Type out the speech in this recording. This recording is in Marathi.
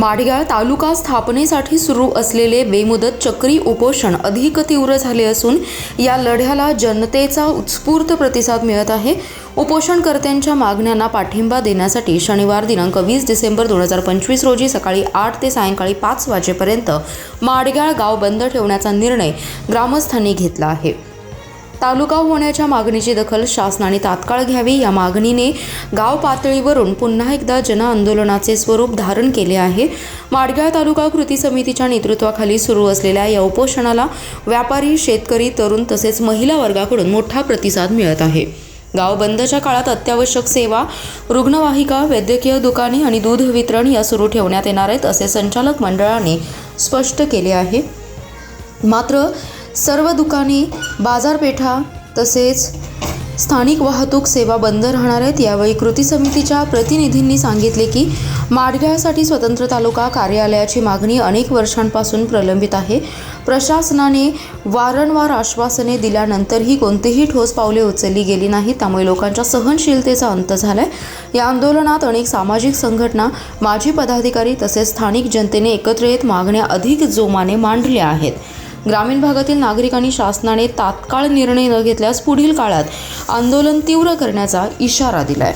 माडगाळ तालुका स्थापनेसाठी सुरू असलेले बेमुदत चक्री उपोषण अधिक तीव्र झाले असून या लढ्याला जनतेचा उत्स्फूर्त प्रतिसाद मिळत आहे। उपोषणकर्त्यांच्या मागण्यांना पाठिंबा देण्यासाठी शनिवार दिनांक 20 डिसेंबर 2025 रोजी सकाळी 8 ते सायंकाळी 5 वाजेपर्यंत माडगाळ गाव बंद ठेवण्याचा निर्णय ग्रामस्थांनी घेतला आहे। तालुका होण्याच्या मागणीची दखल शासनाने तात्काळ घ्यावी या मागणीने गाव पातळीवरून पुन्हा एकदा जनआंदोलनाचे स्वरूप धारण केले आहे। माडगाळ तालुका कृती समितीच्या नेतृत्वाखाली सुरू असलेल्या या उपोषणाला व्यापारी, शेतकरी, तरुण तसेच महिला वर्गाकडून मोठा प्रतिसाद मिळत आहे। गाव बंदच्या काळात अत्यावश्यक सेवा, रुग्णवाहिका, वैद्यकीय दुकाने आणि दूध वितरण या सुरू ठेवण्यात येणार आहेत असे संचालक मंडळाने स्पष्ट केले आहे। मात्र सर्व दुकाने, बाजारपेठा तसेच स्थानिक वाहतूक सेवा बंद राहणार आहेत। यावेळी कृती समितीच्या प्रतिनिधींनी सांगितले की माडगाळसाठी स्वतंत्र तालुका कार्यालयाची मागणी अनेक वर्षांपासून प्रलंबित आहे। प्रशासनाने वारंवार आश्वासने दिल्यानंतरही कोणतीही ठोस पावले उचलली गेली नाहीत, त्यामुळे लोकांच्या सहनशीलतेचा अंत झालाय। या आंदोलनात अनेक सामाजिक संघटना, माजी पदाधिकारी तसेच स्थानिक जनतेने एकत्र येत मागण्या अधिक जोमाने मांडल्या आहेत। ग्रामीण भागातील नागरिकांनी शासनाने तात्काळ निर्णय न घेतल्यास पुढील काळात आंदोलन तीव्र करण्याचा इशारा दिलाय।